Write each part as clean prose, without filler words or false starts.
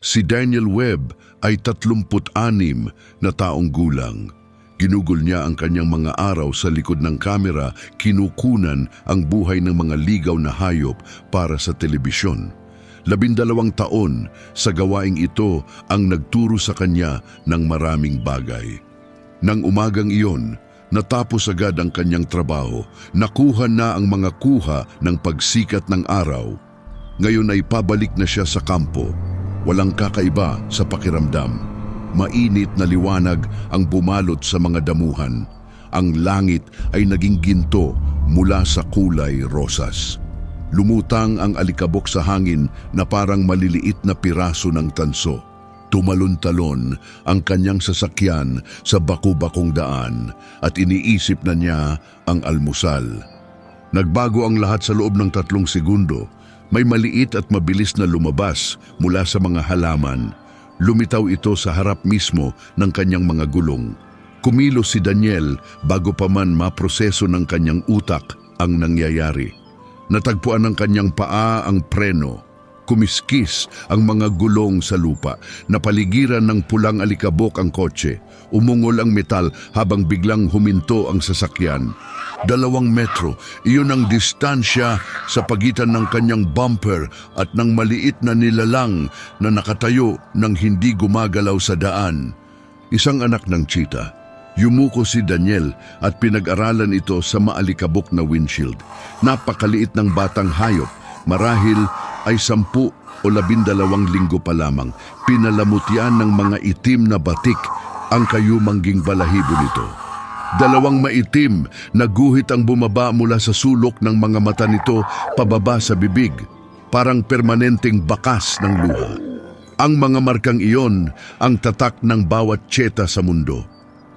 Si Daniel Webb ay 36 na taong gulang. Ginugol niya ang kanyang mga araw sa likod ng kamera, kinukunan ang buhay ng mga ligaw na hayop para sa telebisyon. 12 taon sa gawaing ito ang nagturo sa kanya ng maraming bagay. Nang umagang iyon, natapos agad ang kanyang trabaho, nakuha na ang mga kuha ng pagsikat ng araw. Ngayon ay pabalik na siya sa kampo. Walang kakaiba sa pakiramdam. Mainit na liwanag ang bumalot sa mga damuhan. Ang langit ay naging ginto mula sa kulay rosas. Lumutang ang alikabok sa hangin na parang maliliit na piraso ng tanso. Tumalon-talon ang kanyang sasakyan sa baku-bakong daan at iniisip na niya ang almusal. Nagbago ang lahat sa loob ng 3 segundo. May maliit at mabilis na lumabas mula sa mga halaman. Lumitaw ito sa harap mismo ng kanyang mga gulong. Kumilos si Daniel bago pa man maproseso ng kanyang utak ang nangyayari. Natagpuan ng kanyang paa ang preno. Kumiskis ang mga gulong sa lupa. Napaligiran ng pulang alikabok ang kotse. Umungol ang metal habang biglang huminto ang sasakyan. 2 metro, iyon ang distansya sa pagitan ng kanyang bumper at ng maliit na nilalang na nakatayo nang hindi gumagalaw sa daan. Isang anak ng cheetah. Yumuko si Daniel at pinag-aralan ito sa maalikabok na windshield. Napakaliit ng batang hayop, marahil ay 10 o 12 linggo pa lamang. Pinalamutian ng mga itim na batik ang kayumangging balahibo nito. 2 maitim na guhit ang bumaba mula sa sulok ng mga mata nito pababa sa bibig, parang permanenteng bakas ng luha. Ang mga markang iyon ang tatak ng bawat cheetah sa mundo.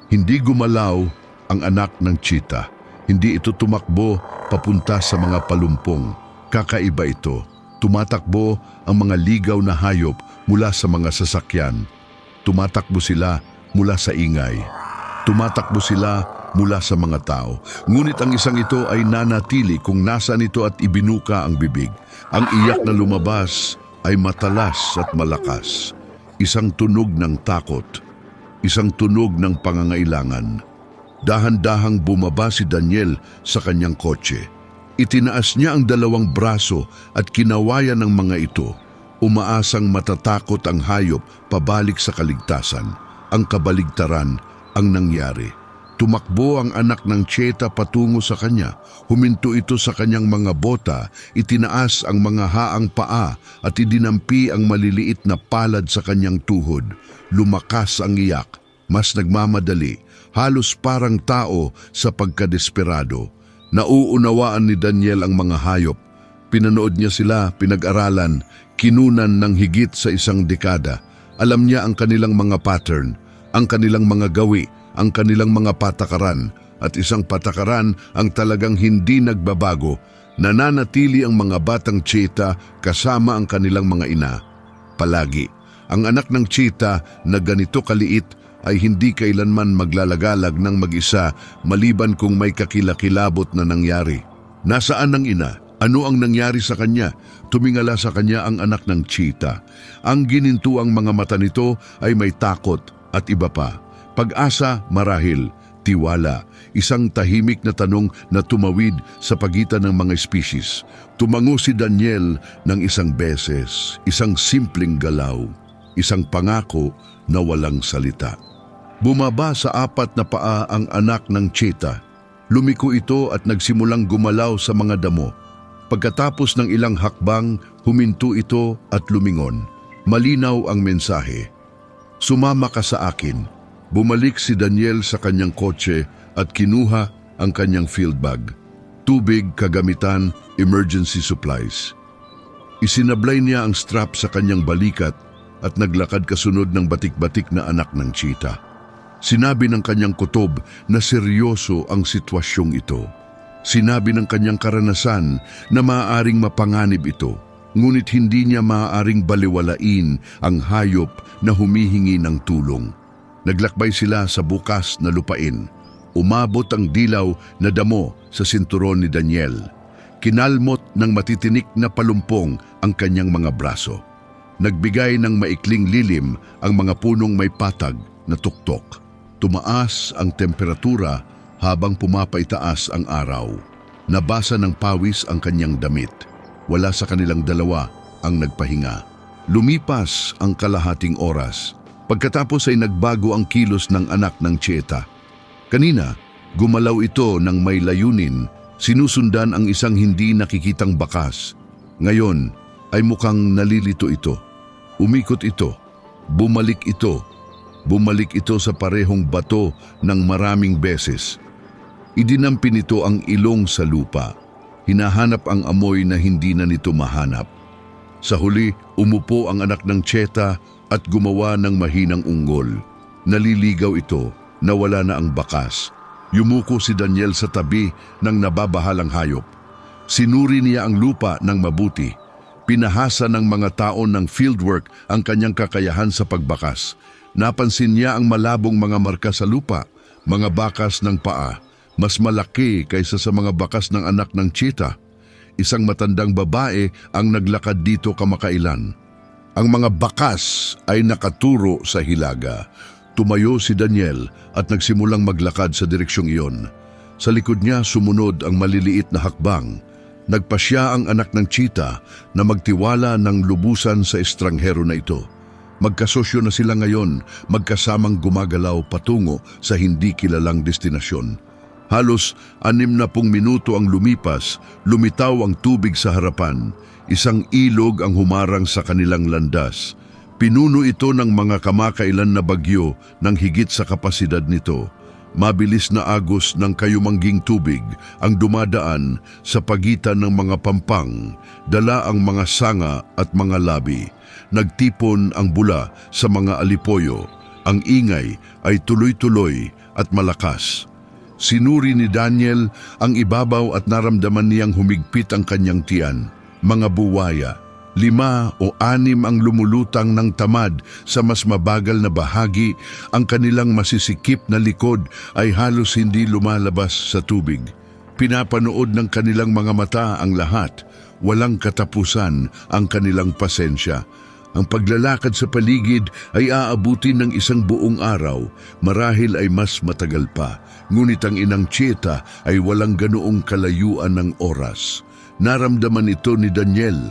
Hindi gumalaw ang anak ng cheetah. Hindi ito tumakbo papunta sa mga palumpong. Kakaiba ito. Tumatakbo ang mga ligaw na hayop mula sa mga sasakyan. Tumatakbo sila mula sa ingay. Tumatakbo sila mula sa mga tao. Ngunit ang isang ito ay nanatili kung nasaan ito at ibinuka ang bibig. Ang iyak na lumabas ay matalas at malakas. Isang tunog ng takot. Isang tunog ng pangangailangan. Dahan-dahang bumaba si Daniel sa kanyang kotse. Itinaas niya ang 2 braso at kinawayan ng mga ito. Umaasang matatakot ang hayop pabalik sa kaligtasan. Ang kabaligtaran ang nangyari. Tumakbo ang anak ng cheetah patungo sa kanya. Huminto ito sa kanyang mga bota, itinaas ang mga haang paa at idinampi ang maliliit na palad sa kanyang tuhod. Lumakas ang iyak, mas nagmamadali, halos parang tao sa pagkadesperado. Nauunawaan ni Daniel ang mga hayop. Pinanood niya sila, pinag-aralan, kinunan ng higit sa 1 dekada. Alam niya ang kanilang mga pattern, ang kanilang mga gawi, ang kanilang mga patakaran, at isang patakaran ang talagang hindi nagbabago. Nananatili ang mga batang cheetah kasama ang kanilang mga ina. Palagi, ang anak ng cheetah na ganito kaliit ay hindi kailanman maglalagalag ng mag-isa maliban kung may kakilakilabot na nangyari. Nasaan ang ina? Ano ang nangyari sa kanya? Tumingala sa kanya ang anak ng cheetah. Ang ginintuang mga mata nito ay may takot at iba pa. Pag-asa, marahil, tiwala, isang tahimik na tanong na tumawid sa pagitan ng mga species. Tumango si Daniel ng 1 beses, isang simpleng galaw, isang pangako na walang salita. Bumaba sa 4 na paa ang anak ng cheetah. Lumiko ito at nagsimulang gumalaw sa mga damo. Pagkatapos ng ilang hakbang, huminto ito at lumingon. Malinaw ang mensahe. Sumama ka sa akin. Bumalik si Daniel sa kanyang kotse at kinuha ang kanyang field bag. Tubig, kagamitan, emergency supplies. Isinablay niya ang strap sa kanyang balikat at naglakad kasunod ng batik-batik na anak ng cheetah. Sinabi ng kanyang kutob na seryoso ang sitwasyong ito. Sinabi ng kanyang karanasan na maaaring mapanganib ito, ngunit hindi niya maaaring baliwalain ang hayop na humihingi ng tulong. Naglakbay sila sa bukas na lupain. Umabot ang dilaw na damo sa sinturon ni Daniel. Kinalmot ng matitinik na palumpong ang kanyang mga braso. Nagbigay ng maikling lilim ang mga punong may patag na tuktok. Tumaas ang temperatura habang pumapaitaas ang araw. Nabasa ng pawis ang kanyang damit. Wala sa kanilang dalawa ang nagpahinga. Lumipas ang kalahating oras. Pagkatapos ay nagbago ang kilos ng anak ng Tiyeta. Kanina, gumalaw ito ng may layunin, sinusundan ang isang hindi nakikitang bakas. Ngayon ay mukhang nalilito ito. Umikot ito, bumalik ito sa parehong bato ng maraming beses. Idinampi nito ang ilong sa lupa. Hinahanap ang amoy na hindi na nito mahanap. Sa huli, umupo ang anak ng Tiyeta at gumawa ng mahinang unggol. Naliligaw ito, nawala na ang bakas. Yumuko si Daniel sa tabi ng nababahalang hayop. Sinuri niya ang lupa ng mabuti. Pinahasa ng mga tao ng fieldwork ang kanyang kakayahan sa pagbakas. Napansin niya ang malabong mga marka sa lupa, mga bakas ng paa, mas malaki kaysa sa mga bakas ng anak ng Tiyeta. Isang matandang babae ang naglakad dito kamakailan. Ang mga bakas ay nakaturo sa hilaga. Tumayo si Daniel at nagsimulang maglakad sa direksyong iyon. Sa likod niya sumunod ang maliliit na hakbang. Nagpasya ang anak ng Tiyeta na magtiwala ng lubusan sa estranghero na ito. Magkasosyo na sila ngayon, magkasamang gumagalaw patungo sa hindi kilalang destinasyon. Halos 60 minuto ang lumipas, lumitaw ang tubig sa harapan. Isang ilog ang humarang sa kanilang landas. Pinuno ito ng mga kamakailan na bagyo ng higit sa kapasidad nito. Mabilis na agos ng kayumangging tubig ang dumadaan sa pagitan ng mga pampang, dala ang mga sanga at mga labi. Nagtipon ang bula sa mga alipoyo. Ang ingay ay tuloy-tuloy at malakas. Sinuri ni Daniel ang ibabaw at naramdaman niyang humigpit ang kanyang tiyan. Mga buwaya, 5 o 6 ang lumulutang ng tamad sa mas mabagal na bahagi. Ang kanilang masisikip na likod ay halos hindi lumalabas sa tubig. Pinapanood ng kanilang mga mata ang lahat. Walang katapusan ang kanilang pasensya. Ang paglalakad sa paligid ay aabutin ng isang buong araw, marahil ay mas matagal pa. Ngunit ang inang Tiyeta ay walang ganoong kalayuan ng oras. Naramdaman ito ni Daniel.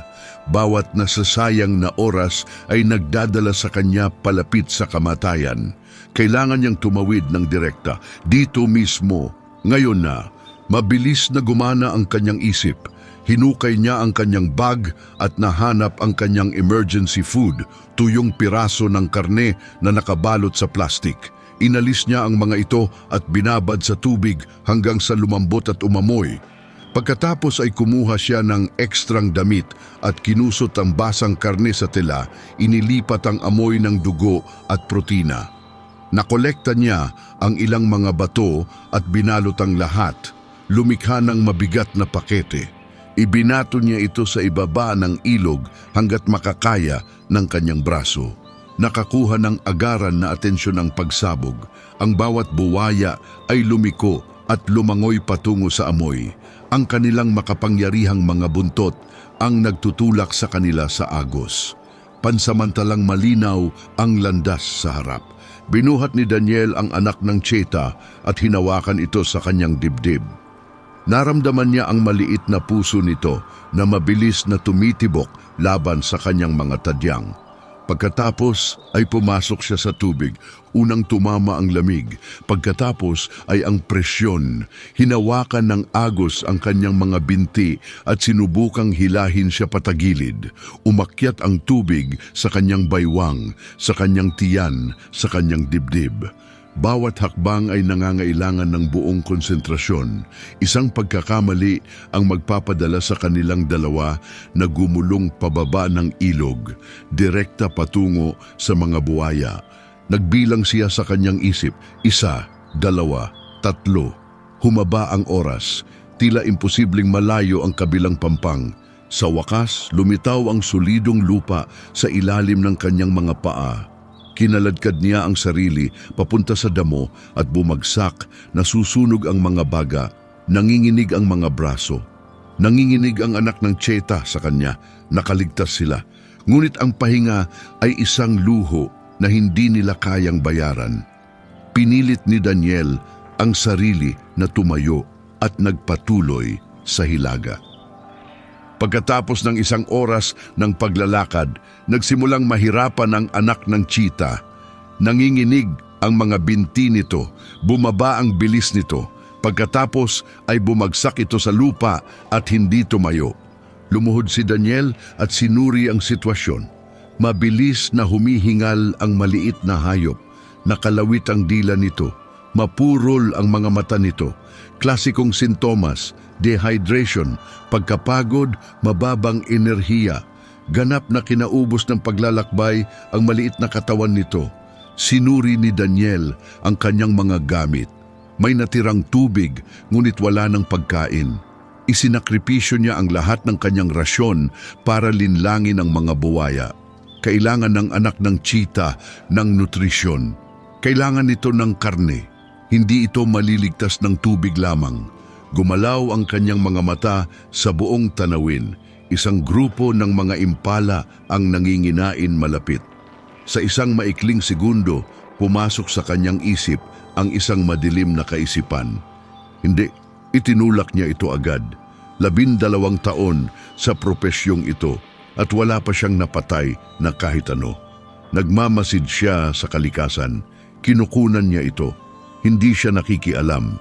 Bawat nasasayang na oras ay nagdadala sa kanya palapit sa kamatayan. Kailangan niyang tumawid ng direkta, dito mismo, ngayon na. Mabilis na gumana ang kanyang isip. Hinukay niya ang kanyang bag at nahanap ang kanyang emergency food, tuyong piraso ng karne na nakabalot sa plastik. Inalis niya ang mga ito at binabad sa tubig hanggang sa lumambot at umamoy. Pagkatapos ay kumuha siya ng ekstrang damit at kinusot ang basang karne sa tela, inilipat ang amoy ng dugo at protina. Nakolekta niya ang ilang mga bato at binalot ang lahat, lumikha ng mabigat na pakete. Ibinato niya ito sa ibaba ng ilog hanggat makakaya ng kanyang braso. Nakakuha ng agaran na atensyon ang pagsabog. Ang bawat buwaya ay lumiko at lumangoy patungo sa amoy. Ang kanilang makapangyarihang mga buntot ang nagtutulak sa kanila sa agos. Pansamantalang malinaw ang landas sa harap. Binuhat ni Daniel ang anak ng Tiyeta at hinawakan ito sa kanyang dibdib. Naramdaman niya ang maliit na puso nito na mabilis na tumitibok laban sa kanyang mga tadyang. Pagkatapos ay pumasok siya sa tubig. Unang tumama ang lamig. Pagkatapos ay ang presyon. Hinawakan ng agos ang kanyang mga binti at sinubukang hilahin siya patagilid. Umakyat ang tubig sa kanyang baywang, sa kanyang tiyan, sa kanyang dibdib. Bawat hakbang ay nangangailangan ng buong konsentrasyon. Isang pagkakamali ang magpapadala sa kanilang dalawa na gumulong pababa ng ilog, direkta patungo sa mga buwaya. Nagbilang siya sa kanyang isip, 1, 2, 3. Humaba ang oras, tila imposibleng malayo ang kabilang pampang. Sa wakas, lumitaw ang solidong lupa sa ilalim ng kanyang mga paa. Kinaladkad niya ang sarili papunta sa damo at bumagsak, nasusunog ang mga baga, nanginginig ang mga braso. Nanginginig ang anak ng Tiyeta sa kanya, nakaligtas sila. Ngunit ang pahinga ay isang luho na hindi nila kayang bayaran. Pinilit ni Daniel ang sarili na tumayo at nagpatuloy sa hilaga. Pagkatapos ng isang oras ng paglalakad, nagsimulang mahirapan ang anak ng cheetah. Nanginginig ang mga binti nito, bumaba ang bilis nito. Pagkatapos ay bumagsak ito sa lupa at hindi tumayo. Lumuhod si Daniel at sinuri ang sitwasyon. Mabilis na humihingal ang maliit na hayop. Nakalawit ang dila nito. Mapurol ang mga mata nito. Klasikong sintomas, dehydration, pagkapagod, mababang enerhiya. Ganap na kinaubos ng paglalakbay ang maliit na katawan nito. Sinuri ni Daniel ang kanyang mga gamit. May natirang tubig, ngunit wala ng pagkain. Isinakripisyo niya ang lahat ng kanyang rasyon para linlangin ang mga buwaya. Kailangan ng anak ng cheetah ng nutrisyon. Kailangan nito ng karne. Hindi ito maliligtas ng tubig lamang. Gumalaw ang kanyang mga mata sa buong tanawin. Isang grupo ng mga impala ang nanginginain malapit. Sa isang maikling segundo, pumasok sa kanyang isip ang isang madilim na kaisipan. Hindi, itinulak niya ito agad. 12 taon sa propesyong ito at wala pa siyang napatay na kahit ano. Nagmamasid siya sa kalikasan. Kinukunan niya ito. Hindi siya nakikialam.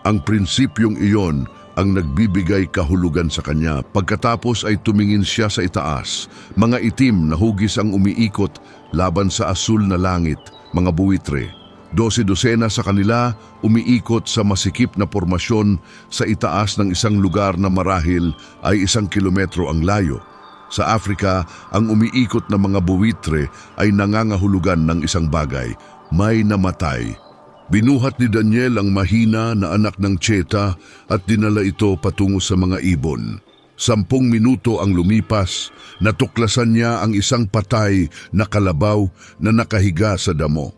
Ang prinsipyong iyon ang nagbibigay kahulugan sa kanya. Pagkatapos ay tumingin siya sa itaas. Mga itim na hugis ang umiikot laban sa asul na langit, mga buwitre. 12 sa kanila umiikot sa masikip na pormasyon sa itaas ng isang lugar na marahil ay 1 kilometro ang layo. Sa Afrika, ang umiikot na mga buwitre ay nangangahulugan ng isang bagay. May namatay. Binuhat ni Daniel ang mahina na anak ng cheetah at dinala ito patungo sa mga ibon. 10 minuto ang lumipas, natuklasan niya ang isang patay na kalabaw na nakahiga sa damo.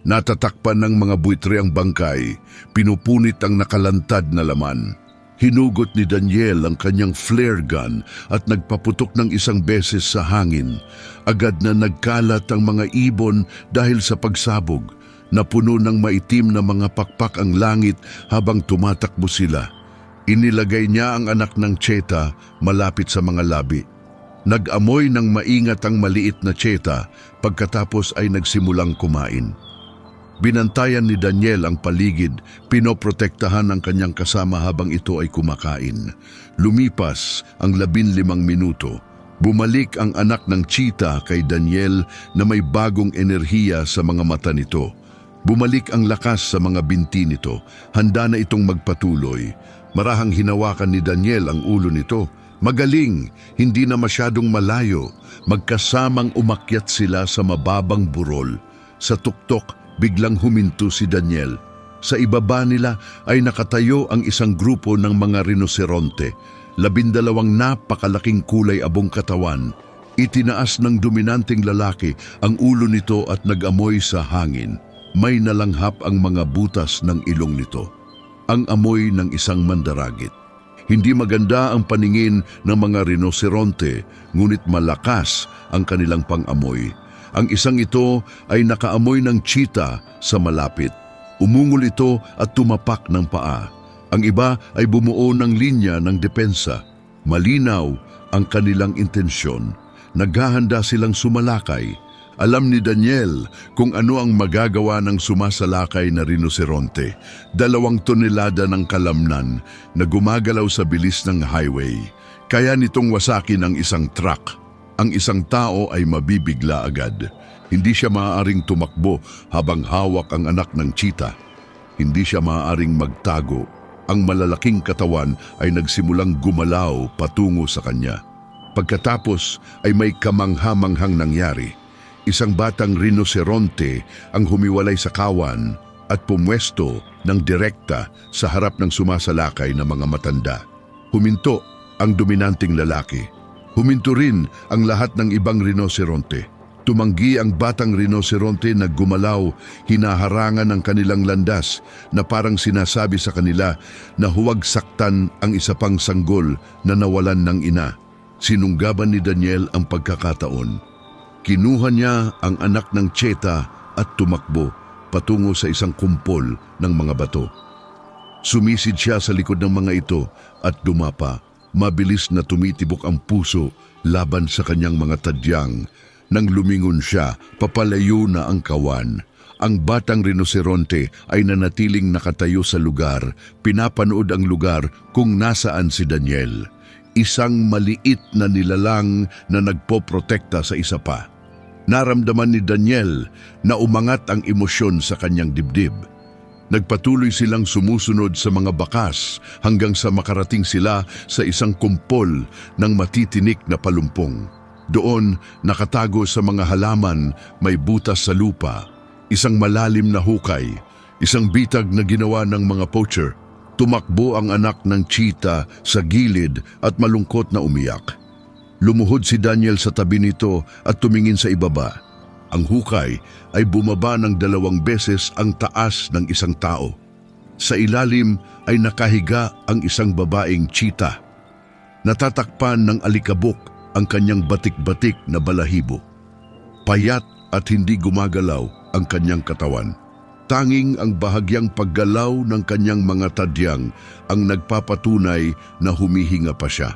Natatakpan ng mga buitre ang bangkay, pinupunit ang nakalantad na laman. Hinugot ni Daniel ang kanyang flare gun at nagpaputok ng isang beses sa hangin. Agad na nagkalat ang mga ibon dahil sa pagsabog. Napuno ng maitim na mga pakpak ang langit habang tumatakbo sila. Inilagay niya ang anak ng cheetah malapit sa mga labi. Nag-amoy ng maingat ang maliit na cheetah pagkatapos ay nagsimulang kumain. Binantayan ni Daniel ang paligid, pinoprotektahan ang kanyang kasama habang ito ay kumakain. Lumipas ang 15 minuto. Bumalik ang anak ng cheetah kay Daniel na may bagong enerhiya sa mga mata nito. Bumalik ang lakas sa mga binti nito. Handa na itong magpatuloy. Marahang hinawakan ni Daniel ang ulo nito. Magaling, hindi na masyadong malayo. Magkasamang umakyat sila sa mababang burol. Sa tuktok, biglang huminto si Daniel. Sa ibaba nila ay nakatayo ang isang grupo ng mga rinoseronte. 12 napakalaking kulay abong katawan. Itinaas ng dominanteng lalaki ang ulo nito at nag-amoy sa hangin. May nalanghap ang mga butas ng ilong nito. Ang amoy ng isang mandaragit. Hindi maganda ang paningin ng mga rinoseronte, ngunit malakas ang kanilang pang-amoy. Ang isang ito ay nakaamoy ng cheetah sa malapit. Umungol ito at tumapak ng paa. Ang iba ay bumuo ng linya ng depensa. Malinaw ang kanilang intensyon. Naghahanda silang sumalakay. Alam ni Daniel kung ano ang magagawa ng sumasalakay na rinoseronte. 2 tonelada ng kalamnan na gumagalaw sa bilis ng highway. Kaya nitong wasakin ang isang truck. Ang isang tao ay mabibigla agad. Hindi siya maaaring tumakbo habang hawak ang anak ng cheetah. Hindi siya maaaring magtago. Ang malalaking katawan ay nagsimulang gumalaw patungo sa kanya. Pagkatapos ay may kamangha-manghang nangyari. Isang batang rinoseronte ang humiwalay sa kawan at pumwesto ng direkta sa harap ng sumasalakay na mga matanda. Huminto ang dominanting lalaki. Huminto rin ang lahat ng ibang rinoseronte. Tumanggi ang batang rinoseronte na gumalaw, hinaharangan ng kanilang landas na parang sinasabi sa kanila na huwag saktan ang isa pang sanggol na nawalan ng ina. Sinunggaban ni Daniel ang pagkakataon. Kinuha niya ang anak ng tseta at tumakbo patungo sa isang kumpol ng mga bato. Sumisid siya sa likod ng mga ito at dumapa. Mabilis na tumitibok ang puso laban sa kanyang mga tadyang. Nang lumingon siya, papalayo na ang kawan. Ang batang rinoseronte ay nanatiling nakatayo sa lugar, pinapanood ang lugar kung nasaan si Daniel. Isang maliit na nilalang na nagpoprotekta sa isa pa. Naramdaman ni Daniel na umangat ang emosyon sa kanyang dibdib. Nagpatuloy silang sumusunod sa mga bakas hanggang sa makarating sila sa isang kumpol ng matitinik na palumpong. Doon, nakatago sa mga halaman, may butas sa lupa. Isang malalim na hukay, isang bitag na ginawa ng mga poacher. Tumakbo ang anak ng cheetah sa gilid at malungkot na umiyak. Lumuhod si Daniel sa tabi nito at tumingin sa ibaba. Ang hukay ay bumaba ng 2 beses ang taas ng isang tao. Sa ilalim ay nakahiga ang isang babaeng cheetah. Natatakpan ng alikabok ang kanyang batik-batik na balahibo. Payat at hindi gumagalaw ang kanyang katawan. Tanging ang bahagyang paggalaw ng kanyang mga tadyang ang nagpapatunay na humihinga pa siya.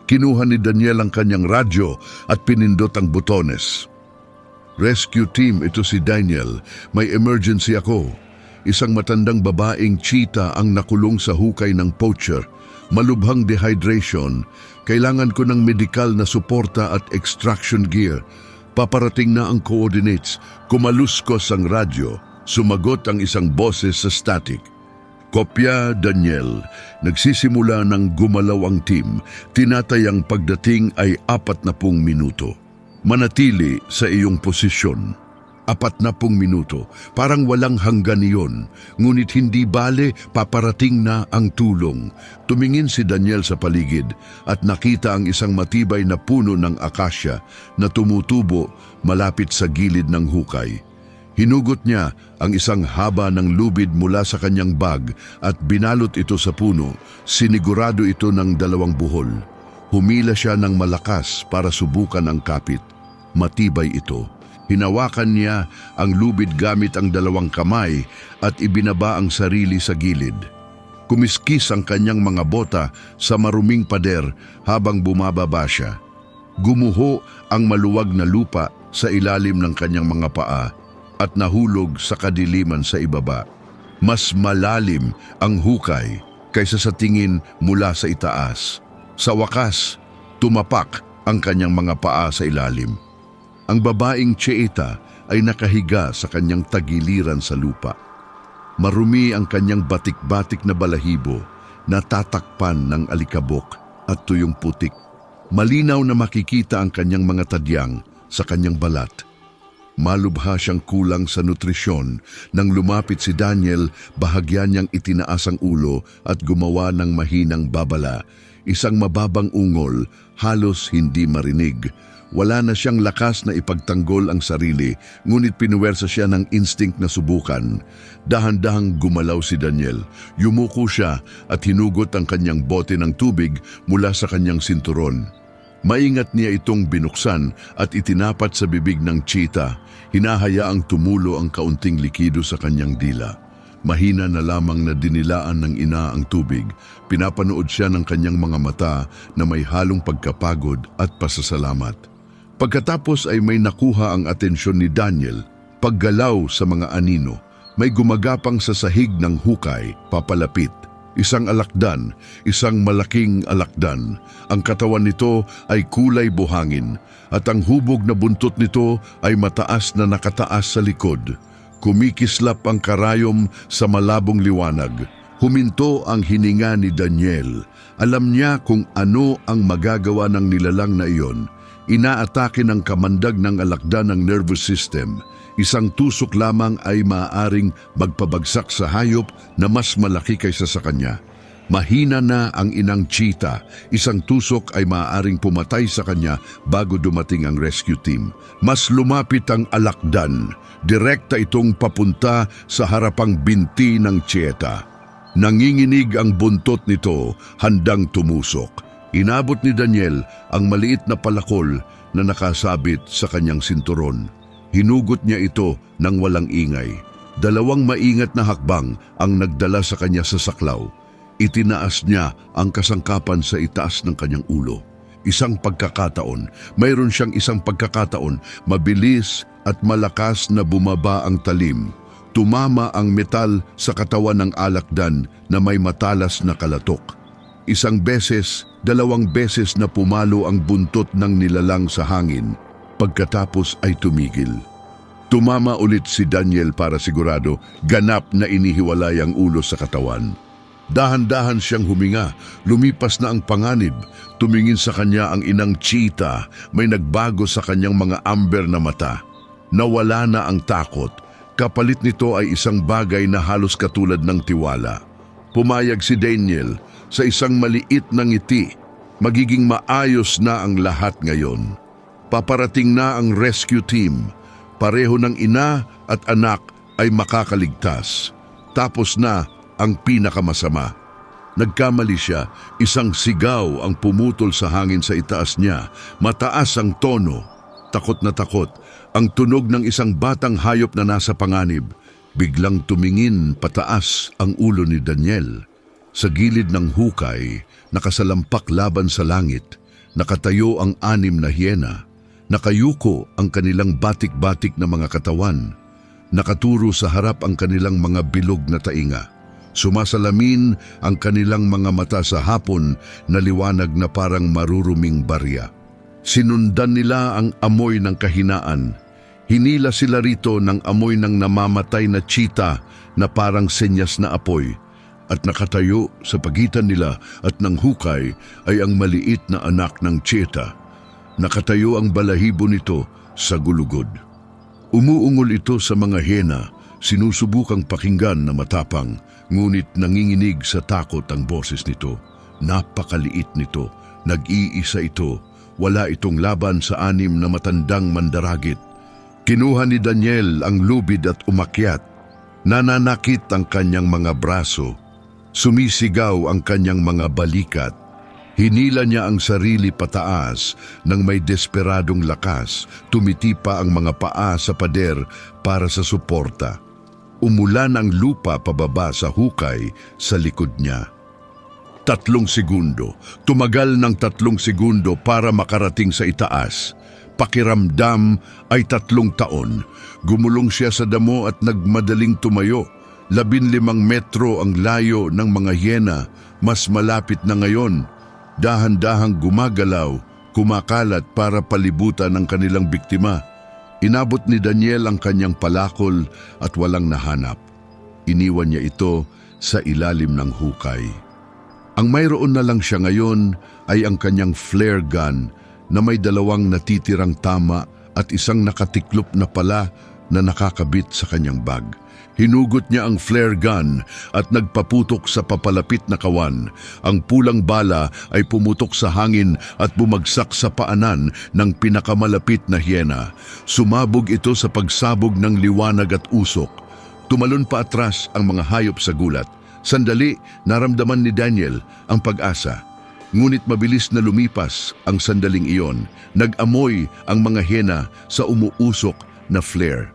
Kinuha ni Daniel ang kanyang radyo at pinindot ang butones. "Rescue team, ito si Daniel. May emergency ako. Isang matandang babaeng cheetah ang nakulong sa hukay ng poacher. Malubhang dehydration. Kailangan ko ng medikal na suporta at extraction gear. Paparating na ang coordinates." Kumaluskos ang radyo. Sumagot ang isang boses sa static. "Kopya, Daniel. Nagsisimula ng gumalaw ang team. Tinatayang pagdating ay 40 minuto. Manatili sa iyong posisyon." 40 minuto. Parang walang hanggan iyon. Ngunit hindi bale, paparating na ang tulong. Tumingin si Daniel sa paligid at nakita ang isang matibay na puno ng akasya na tumutubo malapit sa gilid ng hukay. Hinugot niya ang isang haba ng lubid mula sa kanyang bag at binalot ito sa puno. Sinigurado ito ng 2 buhol. Humila siya ng malakas para subukan ang kapit. Matibay ito. Hinawakan niya ang lubid gamit ang 2 kamay at ibinaba ang sarili sa gilid. Kumiskis ang kanyang mga bota sa maruming pader habang bumababa siya. Gumuho ang maluwag na lupa sa ilalim ng kanyang mga paa at nahulog sa kadiliman sa ibaba. Mas malalim ang hukay kaysa sa tingin mula sa itaas. Sa wakas, tumapak ang kanyang mga paa sa ilalim. Ang babaeng cheetah ay nakahiga sa kanyang tagiliran sa lupa. Marumi ang kanyang batik-batik na balahibo, natatakpan ng alikabok at tuyong putik. Malinaw na makikita ang kanyang mga tadyang sa kanyang balat. Malubha siyang kulang sa nutrisyon. Nang lumapit si Daniel, bahagya niyang itinaas ang ulo at gumawa ng mahinang babala. Isang mababang ungol, halos hindi marinig. Wala na siyang lakas na ipagtanggol ang sarili, ngunit pinuwersa siya ng instinct na subukan. Dahan-dahang gumalaw si Daniel. Yumuko siya at hinugot ang kanyang bote ng tubig mula sa kanyang sinturon. Maingat niya itong binuksan at itinapat sa bibig ng cheetah. Hinahayaang tumulo ang kaunting likido sa kanyang dila. Mahina na lamang na dinilaan ng ina ang tubig. Pinapanood siya ng kanyang mga mata na may halong pagkapagod at pasasalamat. Pagkatapos ay may nakuha ang atensyon ni Daniel. Paggalaw sa mga anino, may gumagapang sa sahig ng hukay, papalapit. Isang alakdan, isang malaking alakdan. Ang katawan nito ay kulay buhangin at ang hubog na buntot nito ay mataas na nakataas sa likod. Kumikislap ang karayom sa malabong liwanag. Huminto ang hininga ni Daniel. Alam niya kung ano ang magagawa ng nilalang na iyon. Inaatake ng kamandag ng alakdan ng nervous system. Isang tusok lamang ay maaaring magpabagsak sa hayop na mas malaki kaysa sa kanya. Mahina na ang inang cheetah. Isang tusok ay maaaring pumatay sa kanya bago dumating ang rescue team. Mas lumapit ang alakdan. Direkta itong papunta sa harapang binti ng cheetah. Nanginginig ang buntot nito, handang tumusok. Inabot ni Daniel ang maliit na palakol na nakasabit sa kanyang sinturon. Hinugot niya ito ng walang ingay. 2 maingat na hakbang ang nagdala sa kanya sa saklaw. Itinaas niya ang kasangkapan sa itaas ng kanyang ulo. Mayroon siyang isang pagkakataon, mabilis at malakas na bumaba ang talim. Tumama ang metal sa katawan ng alakdan na may matalas na kalatok. 1 beses, 2 beses na pumalo ang buntot ng nilalang sa hangin. Pagkatapos ay tumigil. Tumama ulit si Daniel para sigurado, ganap na inihiwalay ang ulo sa katawan. Dahan-dahan siyang huminga, lumipas na ang panganib. Tumingin sa kanya ang inang cheetah, may nagbago sa kanyang mga amber na mata. Nawala na ang takot. Kapalit nito ay isang bagay na halos katulad ng tiwala. Pumayag si Daniel sa isang maliit na ngiti. Magiging maayos na ang lahat ngayon. Paparating na ang rescue team. Pareho ng ina at anak ay makakaligtas. Tapos na ang pinakamasama. Nagkamali siya, isang sigaw ang pumutol sa hangin sa itaas niya. Mataas ang tono. Takot na takot. Ang tunog ng isang batang hayop na nasa panganib. Biglang tumingin pataas ang ulo ni Daniel. Sa gilid ng hukay, nakasalampak laban sa langit, nakatayo ang 6 na hyena. Nakayuko ang kanilang batik-batik na mga katawan. Nakaturo sa harap ang kanilang mga bilog na tainga. Sumasalamin ang kanilang mga mata sa hapon na liwanag na parang maruruming barya. Sinundan nila ang amoy ng kahinaan. Hinila sila rito ng amoy ng namamatay na cheetah na parang senyas na apoy. At nakatayo sa pagitan nila at ng hukay ay ang maliit na anak ng cheetah. Nakatayo ang balahibo nito sa gulugod. Umuungol ito sa mga hyena, sinusubukang pakinggan na matapang, ngunit nanginginig sa takot ang boses nito. Napakaliit nito, nag-iisa ito, wala itong laban sa 6 na matandang mandaragit. Kinuha ni Daniel ang lubid at umakyat. Nananakit ang kanyang mga braso. Sumisigaw ang kanyang mga balikat. Hinila niya ang sarili pataas nang may desperadong lakas. Tumitipa ang mga paa sa pader para sa suporta. Umulan ang lupa pababa sa hukay sa likod niya. 3 segundo. Tumagal ng 3 segundo para makarating sa itaas. Pakiramdam ay 3 taon. Gumulong siya sa damo at nagmadaling tumayo. 15 metro ang layo ng mga hyena. Mas malapit na ngayon. Dahan-dahang gumagalaw, kumakalat para palibutan ang kanilang biktima. Inabot ni Daniel ang kanyang palakol at walang nahanap. Iniwan niya ito sa ilalim ng hukay. Ang mayroon na lang siya ngayon ay ang kanyang flare gun na may 2 natitirang tama at isang nakatiklop na pala na nakakabit sa kanyang bag. Hinugot niya ang flare gun at nagpaputok sa papalapit na kawan. Ang pulang bala ay pumutok sa hangin at bumagsak sa paanan ng pinakamalapit na hyena. Sumabog ito sa pagsabog ng liwanag at usok. Tumalon pa atras ang mga hayop sa gulat. Sandali, naramdaman ni Daniel ang pag-asa. Ngunit mabilis na lumipas ang sandaling iyon. Nag-amoy ang mga hyena sa umuusok na flare.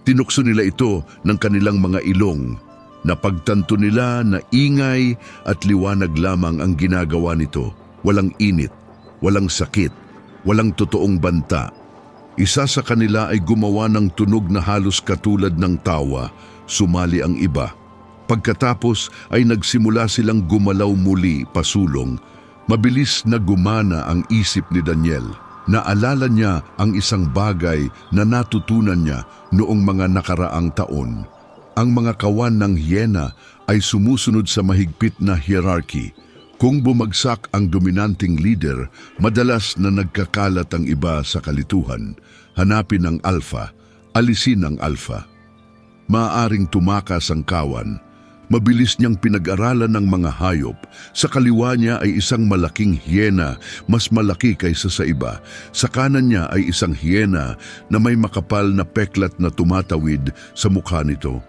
Tinukso nila ito ng kanilang mga ilong. Napagtanto nila na ingay at liwanag lamang ang ginagawa nito. Walang init, walang sakit, walang totoong banta. Isa sa kanila ay gumawa ng tunog na halos katulad ng tawa. Sumali ang iba. Pagkatapos ay nagsimula silang gumalaw muli pasulong. Mabilis na gumana ang isip ni Daniel. Naalala niya ang isang bagay na natutunan niya noong mga nakaraang taon. Ang mga kawan ng hyena ay sumusunod sa mahigpit na hierarchy. Kung bumagsak ang dominanting leader, madalas na nagkakalat ang iba sa kalituhan. Hanapin ang alpha, alisin ang alpha. Maaaring tumakas ang kawan. Mabilis niyang pinag-aralan ng mga hayop. Sa kaliwa niya ay isang malaking hyena, mas malaki kaysa sa iba. Sa kanan niya ay isang hyena na may makapal na peklat na tumatawid sa mukha nito.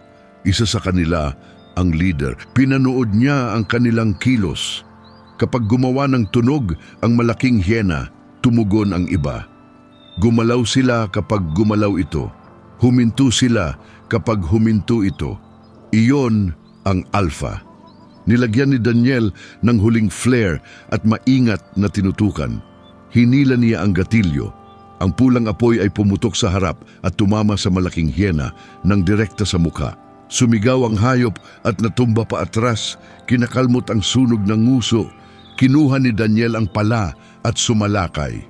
Isa sa kanila, ang leader. Pinanood niya ang kanilang kilos. Kapag gumawa ng tunog ang malaking hyena, tumugon ang iba. Gumalaw sila kapag gumalaw ito. Huminto sila kapag huminto ito. Iyon ang alpha. Nilagyan ni Daniel ng huling flare at maingat na tinutukan. Hinila niya ang gatilyo. Ang pulang apoy ay pumutok sa harap at tumama sa malaking hyena ng direkta sa mukha. Sumigaw ang hayop at natumba pa atras. Kinakalmot ang sunog ng nguso. Kinuha ni Daniel ang pala at sumalakay.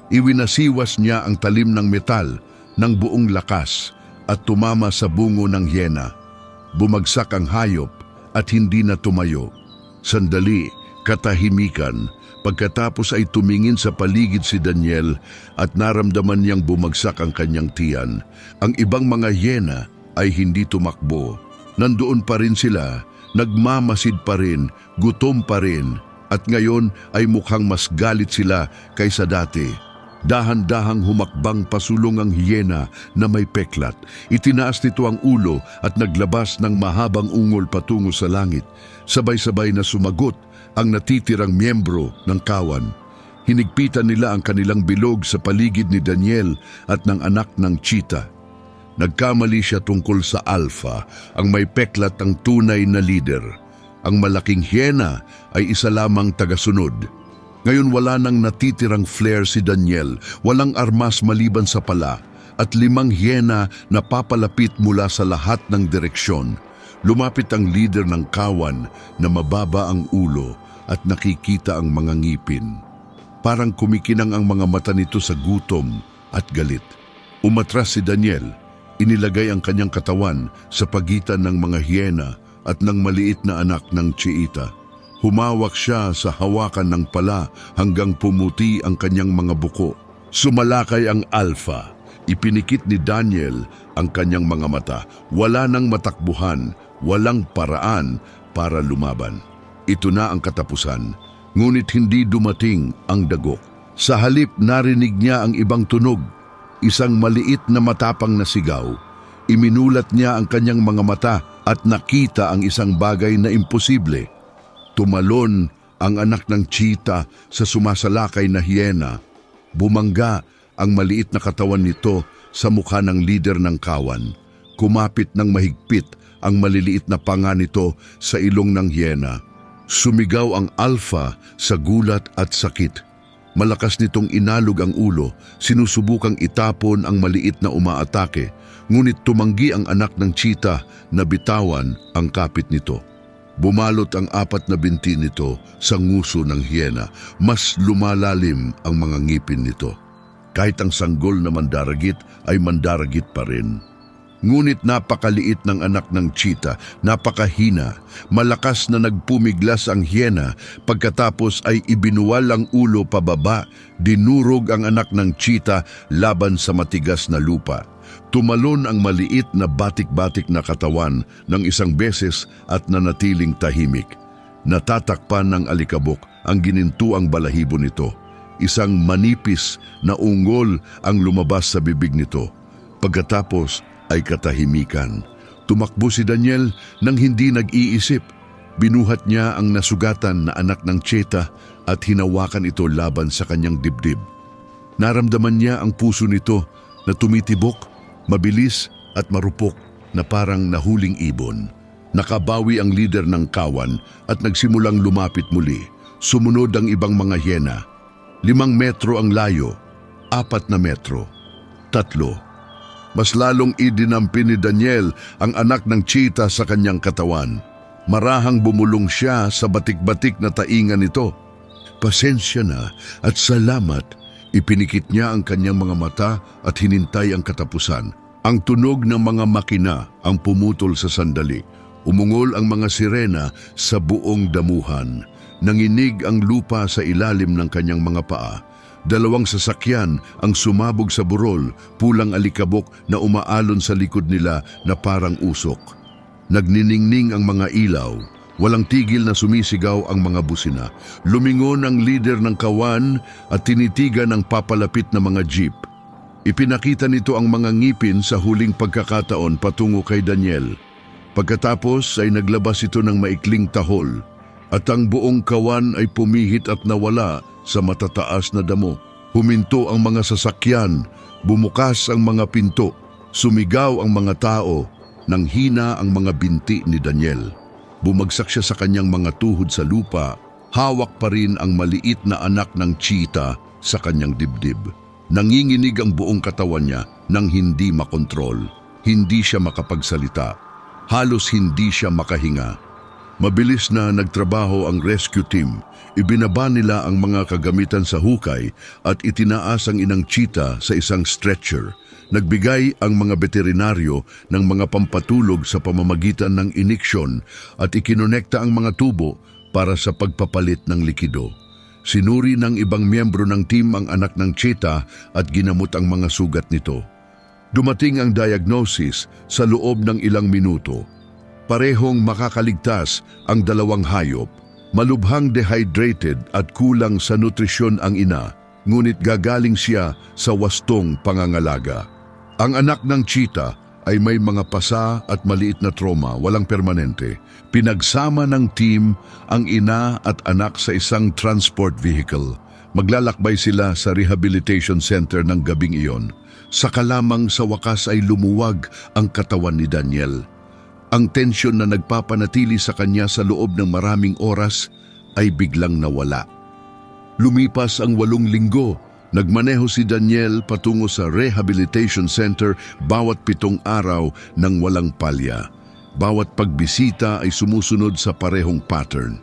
Iwinasiwas niya ang talim ng metal ng buong lakas at tumama sa bungo ng hyena. Bumagsak ang hayop at hindi na tumayo. Sandali, katahimikan. Pagkatapos ay tumingin sa paligid si Daniel at naramdaman niyang bumagsak ang kanyang tiyan. Ang ibang mga hyena ay hindi tumakbo. Nandoon pa rin sila, nagmamasid pa rin, gutom pa rin, at ngayon ay mukhang mas galit sila kaysa dati. Dahan-dahang humakbang pasulong ang hyena na may peklat. Itinaas nito ang ulo at naglabas ng mahabang ungol patungo sa langit. Sabay-sabay na sumagot ang natitirang miyembro ng kawan. Hinigpitan nila ang kanilang bilog sa paligid ni Daniel at ng anak ng cheetah. Nagkamali siya tungkol sa alpha, ang may peklat ang tunay na leader. Ang malaking hyena ay isa lamang tagasunod. Ngayon wala nang natitirang flare si Daniel, walang armas maliban sa pala, at 5 hyena na papalapit mula sa lahat ng direksyon. Lumapit ang leader ng kawan na mababa ang ulo at nakikita ang mga ngipin. Parang kumikinang ang mga mata nito sa gutom at galit. Umatras si Daniel, inilagay ang kanyang katawan sa pagitan ng mga hyena at ng maliit na anak ng cheetah. Humawak siya sa hawakan ng pala hanggang pumuti ang kanyang mga buko. Sumalakay ang alpha. Ipinikit ni Daniel ang kanyang mga mata. Wala nang matakbuhan, walang paraan para lumaban. Ito na ang katapusan, ngunit hindi dumating ang dagok. Sa halip narinig niya ang ibang tunog, isang maliit na matapang na sigaw. Iminulat niya ang kanyang mga mata at nakita ang isang bagay na imposible. Tumalon ang anak ng cheetah sa sumasalakay na hyena. Bumangga ang maliit na katawan nito sa mukha ng leader ng kawan. Kumapit ng mahigpit ang maliliit na panga nito sa ilong ng hyena. Sumigaw ang alpha sa gulat at sakit. Malakas nitong inalog ang ulo, sinusubukang itapon ang maliit na umaatake, ngunit tumanggi ang anak ng cheetah na bitawan ang kapit nito. Bumalot ang 4 na binti nito sa nguso ng hyena. Mas lumalalim ang mga ngipin nito. Kahit ang sanggol na mandaragit ay mandaragit pa rin. Ngunit napakaliit ng anak ng cheetah, napakahina, malakas na nagpumiglas ang hyena, pagkatapos ay ibinuwal ang ulo pababa, dinurog ang anak ng cheetah laban sa matigas na lupa. Tumalon ang maliit na batik-batik na katawan ng isang beses at nanatiling tahimik. Natatakpan ng alikabok ang ginintuang balahibo nito. Isang manipis na ungol ang lumabas sa bibig nito. Pagkatapos ay katahimikan. Tumakbo si Daniel nang hindi nag-iisip. Binuhat niya ang nasugatan na anak ng cheetah at hinawakan ito laban sa kanyang dibdib. Naramdaman niya ang puso nito na tumitibok, mabilis at marupok na parang nahuling ibon. Nakabawi ang leader ng kawan at nagsimulang lumapit muli. Sumunod ang ibang mga hyena. 5 metro ang layo, 4 na metro, 3. Mas lalong idinampi ni Daniel ang anak ng cheetah sa kanyang katawan. Marahang bumulong siya sa batik-batik na taingan nito. Pasensya na at salamat. Ipinikit niya ang kanyang mga mata at hinintay ang katapusan. Ang tunog ng mga makina ang pumutol sa sandali. Umungol ang mga sirena sa buong damuhan. Nanginig ang lupa sa ilalim ng kanyang mga paa. 2 sasakyan ang sumabog sa burol, pulang alikabok na umaalon sa likod nila na parang usok. Nagniningning ang mga ilaw, walang tigil na sumisigaw ang mga busina. Lumingon ang leader ng kawan at tinitigan ang papalapit na mga jeep. Ipinakita nito ang mga ngipin sa huling pagkakataon patungo kay Daniel. Pagkatapos ay naglabas ito ng maikling tahol. At ang buong kawan ay pumihit at nawala sa matataas na damo. Huminto ang mga sasakyan, bumukas ang mga pinto, sumigaw ang mga tao, nang hina ang mga binti ni Daniel. Bumagsak siya sa kanyang mga tuhod sa lupa, hawak pa rin ang maliit na anak ng cheetah sa kanyang dibdib. Nanginginig ang buong katawan niya nang hindi makontrol. Hindi siya makapagsalita. Halos hindi siya makahinga. Mabilis na nagtrabaho ang rescue team. Ibinaba nila ang mga kagamitan sa hukay at itinaas ang inang cheetah sa isang stretcher. Nagbigay ang mga veterinaryo ng mga pampatulog sa pamamagitan ng iniksyon at ikinonekta ang mga tubo para sa pagpapalit ng likido. Sinuri ng ibang miyembro ng team ang anak ng cheetah at ginamot ang mga sugat nito. Dumating ang diagnosis sa loob ng ilang minuto. Parehong makakaligtas ang dalawang hayop. Malubhang dehydrated at kulang sa nutrisyon ang ina, ngunit gagaling siya sa wastong pangangalaga. Ang anak ng cheetah ay may mga pasa at maliit na trauma, walang permanente. Pinagsama ng team ang ina at anak sa isang transport vehicle. Maglalakbay sila sa rehabilitation center ng gabing iyon. Saka lamang sa wakas ay lumuwag ang katawan ni Daniel. Ang tensyon na nagpapanatili sa kanya sa loob ng maraming oras ay biglang nawala. Lumipas ang 8 linggo. Nagmaneho si Daniel patungo sa rehabilitation center bawat 7 araw nang walang palya. Bawat pagbisita ay sumusunod sa parehong pattern.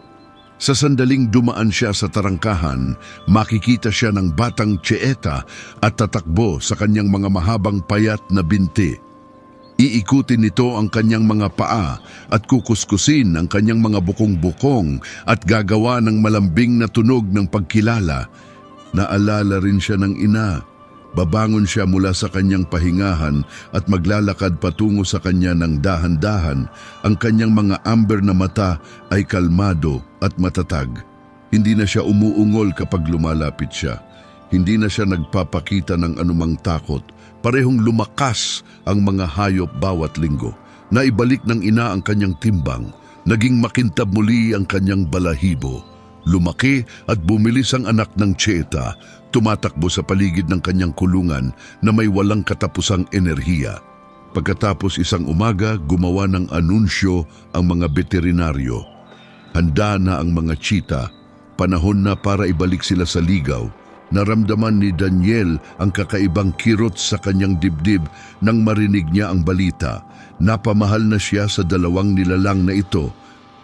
Sa sandaling dumaan siya sa tarangkahan, makikita siya ng batang cheetah at tatakbo sa kanyang mga mahabang payat na binti. Iikutin nito ang kanyang mga paa at kukuskusin ang kanyang mga bukong-bukong at gagawa ng malambing na tunog ng pagkilala. Naalala rin siya ng ina. Babangon siya mula sa kanyang pahingahan at maglalakad patungo sa kanya ng dahan-dahan. Ang kanyang mga amber na mata ay kalmado at matatag. Hindi na siya umuungol kapag lumalapit siya. Hindi na siya nagpapakita ng anumang takot. Parehong lumakas ang mga hayop bawat linggo. Naibalik ng ina ang kanyang timbang. Naging makintab muli ang kanyang balahibo. Lumaki at bumilis ang anak ng cheetah, tumatakbo sa paligid ng kanyang kulungan na may walang katapusang enerhiya. Pagkatapos isang umaga, gumawa ng anunsyo ang mga veterinaryo. Handa na ang mga cheetah, panahon na para ibalik sila sa ligaw. Naramdaman ni Daniel ang kakaibang kirot sa kanyang dibdib nang marinig niya ang balita. Napamahal na siya sa 2 nilalang na ito.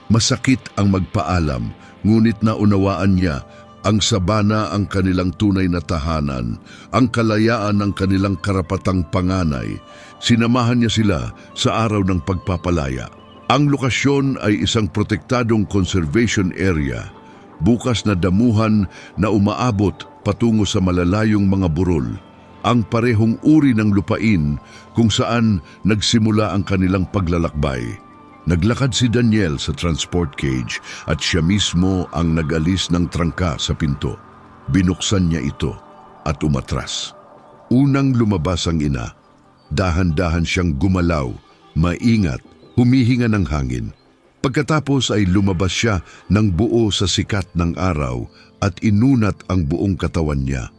Masakit ang magpaalam, ngunit naunawaan niya ang sabana ang kanilang tunay na tahanan, ang kalayaan ng kanilang karapatang panganay. Sinamahan niya sila sa araw ng pagpapalaya. Ang lokasyon ay isang protektadong conservation area, bukas na damuhan na umaabot patungo sa malalayong mga burol, ang parehong uri ng lupain kung saan nagsimula ang kanilang paglalakbay. Naglakad si Daniel sa transport cage at siya mismo ang nag-alis ng trangka sa pinto. Binuksan niya ito at umatras. Unang lumabas ang ina. Dahan-dahan siyang gumalaw, maingat, humihinga ng hangin. Pagkatapos ay lumabas siya ng buo sa sikat ng araw at inunat ang buong katawan niya.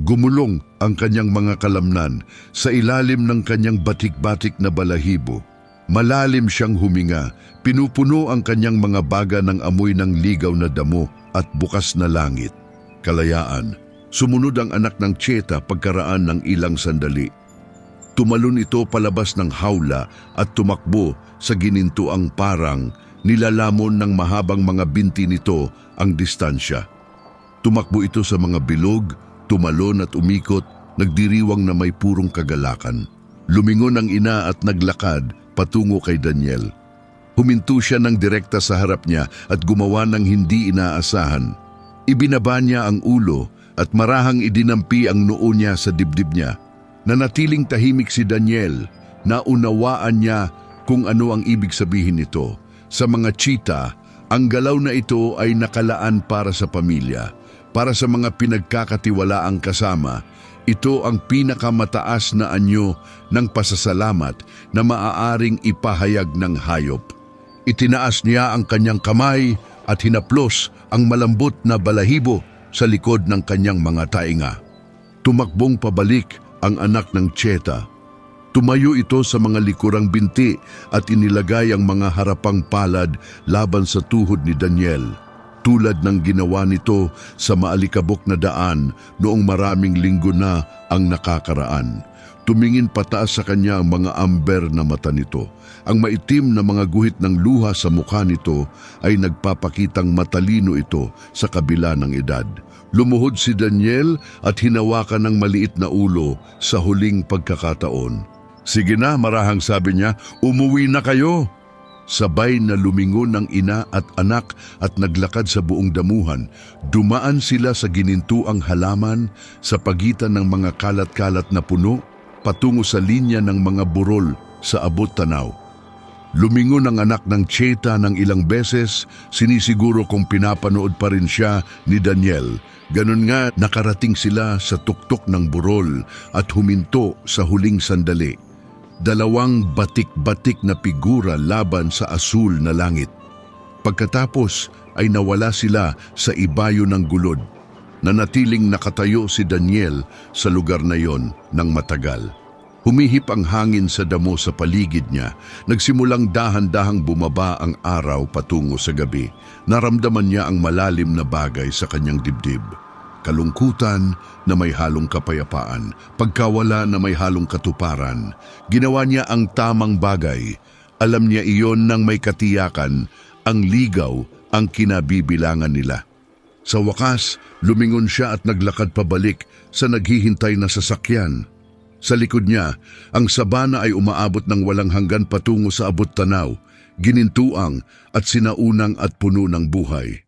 Gumulong ang kanyang mga kalamnan sa ilalim ng kanyang batik-batik na balahibo. Malalim siyang huminga, pinupuno ang kanyang mga baga ng amoy ng ligaw na damo at bukas na langit. Kalayaan, sumunod ang anak ng cheetah pagkaraan ng ilang sandali. Tumalon ito palabas ng hawla at tumakbo sa ginintuang parang nilalamon ng mahabang mga binti nito ang distansya. Tumakbo ito sa mga bilog, tumalon at umikot, nagdiriwang na may purong kagalakan. Lumingon ang ina at naglakad patungo kay Daniel. Huminto siya ng direkta sa harap niya at gumawa ng hindi inaasahan. Ibinaba niya ang ulo at marahang idinampi ang noo niya sa dibdib niya. Nanatiling tahimik si Daniel, naunawaan niya kung ano ang ibig sabihin nito. Sa mga cheetah, ang galaw na ito ay nakalaan para sa pamilya, para sa mga pinagkakatiwalaang kasama. Ito ang pinakamataas na anyo ng pasasalamat na maaaring ipahayag ng hayop. Itinaas niya ang kanyang kamay at hinaplos ang malambot na balahibo sa likod ng kanyang mga tainga. Tumakbong pabalik ang anak ng Tiyeta. Tumayo ito sa mga likurang binti at inilagay ang mga harapang palad laban sa tuhod ni Daniel, tulad ng ginawa nito sa maalikabok na daan noong maraming linggo na ang nakakaraan. Tumingin pataas sa kanya ang mga amber na mata nito. Ang maitim na mga guhit ng luha sa mukha nito ay nagpapakitang matalino ito sa kabila ng edad. Lumuhod si Daniel at hinawakan ng maliit na ulo sa huling pagkakataon. "Sige na," marahang sabi niya, "umuwi na kayo." Sabay na lumingon ng ina at anak at naglakad sa buong damuhan. Dumaan sila sa ginintuang halaman sa pagitan ng mga kalat-kalat na puno patungo sa linya ng mga burol sa abot tanaw. Lumingon ang anak ng Tiyeta ng ilang beses, sinisiguro kung pinapanood pa rin siya ni Daniel. Ganun nga, nakarating sila sa tuktok ng burol at huminto sa huling sandali. Dalawang batik-batik na figura laban sa asul na langit. Pagkatapos ay nawala sila sa ibayo ng gulod. Nanatiling nakatayo si Daniel sa lugar na yon ng matagal. Humihip ang hangin sa damo sa paligid niya. Nagsimulang dahan-dahang bumaba ang araw patungo sa gabi. Naramdaman niya ang malalim na bagay sa kanyang dibdib. Kalungkutan na may halong kapayapaan, pagkawala na may halong katuparan. Ginawa niya ang tamang bagay. Alam niya iyon nang may katiyakan, ang ligaw ang kinabibilangan nila. Sa wakas, lumingon siya at naglakad pabalik sa naghihintay na sasakyan. Sa likod niya, ang sabana ay umaabot ng walang hanggan patungo sa abot tanaw, ginintuang at sinaunang at puno ng buhay.